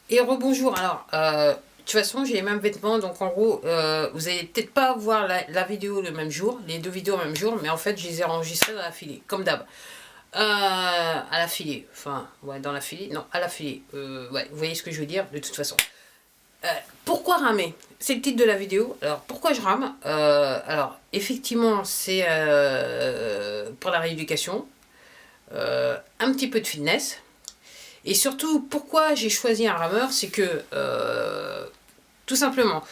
Et rebonjour, alors, de toute façon j'ai les mêmes vêtements, donc en gros, vous allez peut-être pas voir la vidéo le même jour, les deux vidéos le même jour, mais en fait je les ai enregistrées dans la filée, comme d'hab. À la filée, enfin, ouais, dans la filée, non, à la filée, ouais, vous voyez ce que je veux dire, de toute façon. Euh, Pourquoi ramer? C'est le titre de la vidéo. Alors, pourquoi je rame? Alors, effectivement, c'est pour la rééducation, un petit peu de fitness. Et surtout, pourquoi j'ai choisi un rameur, c'est que, tout simplement,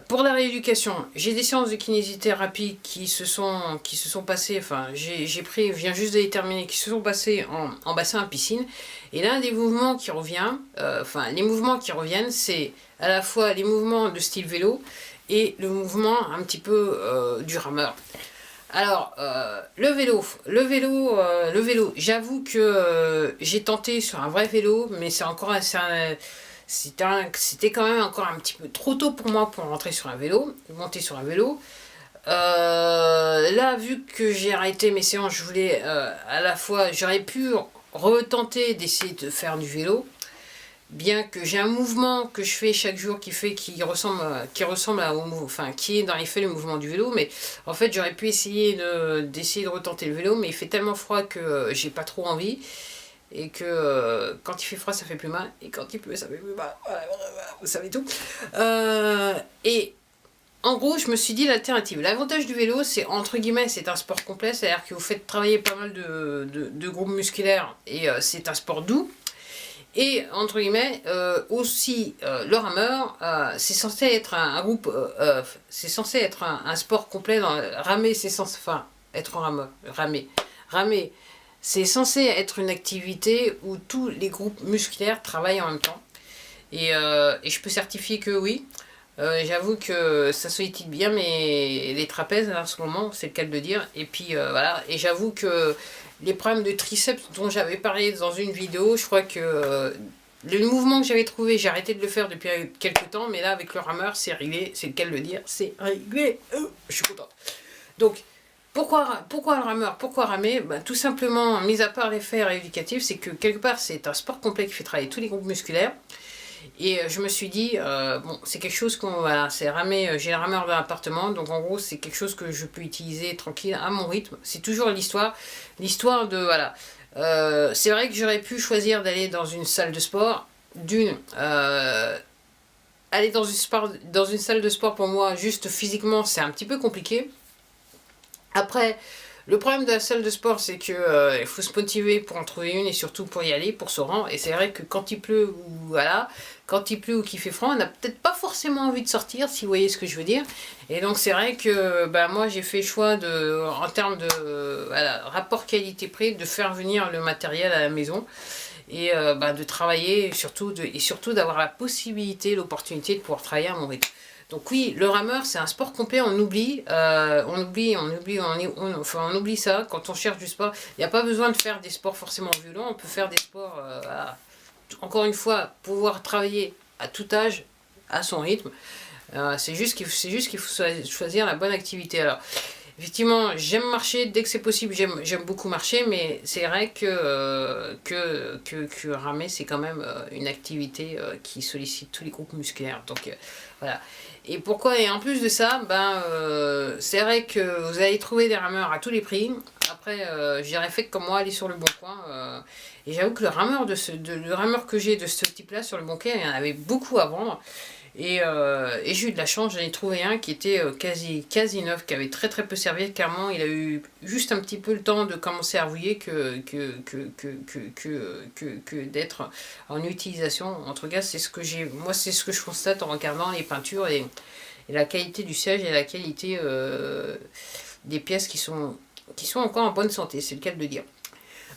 pour la rééducation, j'ai des séances de kinésithérapie qui se sont passées, enfin, j'ai pris, je viens juste de les terminer, qui se sont passées en bassin à piscine. Et l'un des mouvements qui revient, enfin, les mouvements qui reviennent, c'est à la fois les mouvements de style vélo et le mouvement un petit peu du rameur. Alors, le vélo, j'avoue que j'ai tenté sur un vrai vélo, mais c'est encore c'était quand même encore un petit peu trop tôt pour moi pour rentrer sur un vélo, monter sur un vélo. Là, vu que j'ai arrêté mes séances, je voulais à la fois, j'aurais pu retenter d'essayer de faire du vélo, bien que j'ai un mouvement que je fais chaque jour qui ressemble enfin, qui est dans les faits le mouvement du vélo, mais en fait j'aurais pu essayer d'essayer de retenter le vélo, mais il fait tellement froid que j'ai pas trop envie, et que quand il fait froid ça fait plus mal, et quand il pleut ça fait plus mal, voilà, vous savez tout. Et en gros, je me suis dit l'alternative. L'avantage du vélo, c'est entre guillemets, c'est un sport complet, c'est-à-dire que vous faites travailler pas mal de groupes musculaires, et c'est un sport doux. Et entre guillemets, aussi le rameur, c'est censé être un groupe, c'est censé être un sport complet. Ramer, c'est censé, enfin, être un rameur, ramer, c'est censé être une activité où tous les groupes musculaires travaillent en même temps. Et je peux certifier que oui. J'avoue que ça sollicite bien les trapèzes là, en ce moment, c'est le cas de le dire. Et puis voilà, et j'avoue que les problèmes de triceps dont j'avais parlé dans une vidéo, je crois que le mouvement que j'avais trouvé, j'ai arrêté de le faire depuis quelques temps, mais là avec le rameur, c'est réglé, c'est le cas de le dire, c'est réglé. Je suis contente. Donc, pourquoi le rameur? Pourquoi ramer? Ben, tout simplement, mis à part l'effet rééducatif, c'est que quelque part c'est un sport complet qui fait travailler tous les groupes musculaires. Et je me suis dit, bon, c'est quelque chose qu'on. Voilà, c'est ramer. J'ai un rameur dans l'appartement, donc en gros, c'est quelque chose que je peux utiliser tranquille à mon rythme. C'est toujours l'histoire. L'histoire de. Voilà. C'est vrai que j'aurais pu choisir d'aller dans une salle de sport. Aller dans une salle de sport pour moi, juste physiquement, c'est un petit peu compliqué. Après, le problème de la salle de sport, c'est que il faut se motiver pour en trouver une et surtout pour y aller, pour se rendre. Et c'est vrai que quand il pleut ou voilà, quand il pleut ou qu'il fait froid, on n'a peut-être pas forcément envie de sortir, si vous voyez ce que je veux dire. Et donc c'est vrai que bah, moi j'ai fait le choix de, en termes de voilà, rapport qualité-prix, de faire venir le matériel à la maison et bah, de travailler et surtout d'avoir la possibilité, l'opportunité de pouvoir travailler à mon rythme. Donc oui, le rameur, c'est un sport complet, enfin, on oublie ça quand on cherche du sport. Il n'y a pas besoin de faire des sports forcément violents, on peut faire des sports, encore une fois, pouvoir travailler à tout âge, à son rythme. C'est juste qu'il faut choisir la bonne activité. Alors, effectivement, j'aime marcher dès que c'est possible, j'aime beaucoup marcher, mais c'est vrai que ramer, c'est quand même une activité qui sollicite tous les groupes musculaires. Donc voilà. Et pourquoi? Et en plus de ça, ben, c'est vrai que vous allez trouver des rameurs à tous les prix. Après, j'irais fait comme moi, aller sur le bon coin. Et j'avoue que le rameur que j'ai de ce type-là sur le bon coin, il y en avait beaucoup à vendre. Et j'ai eu de la chance, j'en ai trouvé un qui était quasi neuf, qui avait très très peu servi. Clairement, il a eu juste un petit peu le temps de commencer à rouiller que d'être en utilisation. En tout cas, moi c'est ce que je constate en regardant les peintures et la qualité du siège et la qualité des pièces qui sont encore en bonne santé, c'est le cas de le dire.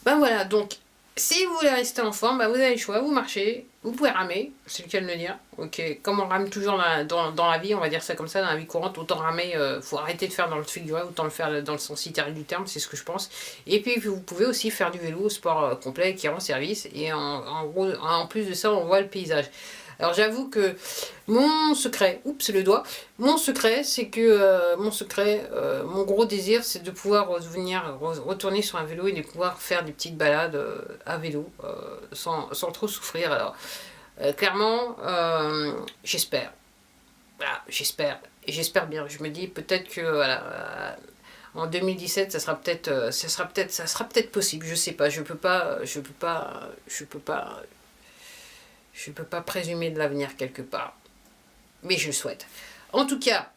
Ben voilà, donc si vous voulez rester en forme, ben vous avez le choix, vous marchez, vous pouvez ramer, c'est le cas de le dire. Ok, comme on rame toujours dans la vie, on va dire ça comme ça, dans la vie courante, autant ramer, faut arrêter de faire dans le figuré, autant le faire dans le sens littéral du terme, c'est ce que je pense. Et puis vous pouvez aussi faire du vélo, sport complet qui rend service, et en gros, en plus de ça, on voit le paysage. Alors j'avoue que mon secret, oups le doigt, mon secret c'est que mon gros désir c'est de pouvoir retourner sur un vélo et de pouvoir faire des petites balades à vélo sans trop souffrir. Alors Clairement, j'espère. Voilà, j'espère. Et j'espère bien. Je me dis peut-être que voilà, en 2017, ça sera peut-être possible. Je sais pas. Je peux pas présumer de l'avenir quelque part. Mais je le souhaite. En tout cas,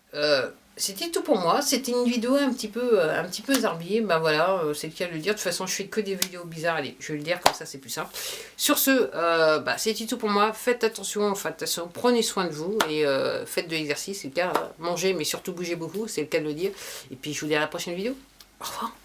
c'était tout pour moi. C'était une vidéo un petit peu zarbier. Ben voilà, c'est le cas de le dire. De toute façon, je fais que des vidéos bizarres. Allez, je vais le dire comme ça, c'est plus simple. Sur ce, c'était tout pour moi. Faites attention, prenez soin de vous et faites de l'exercice. C'est le cas. Mangez, mais surtout bougez beaucoup. C'est le cas de le dire. Et puis, je vous dis à la prochaine vidéo. Au revoir.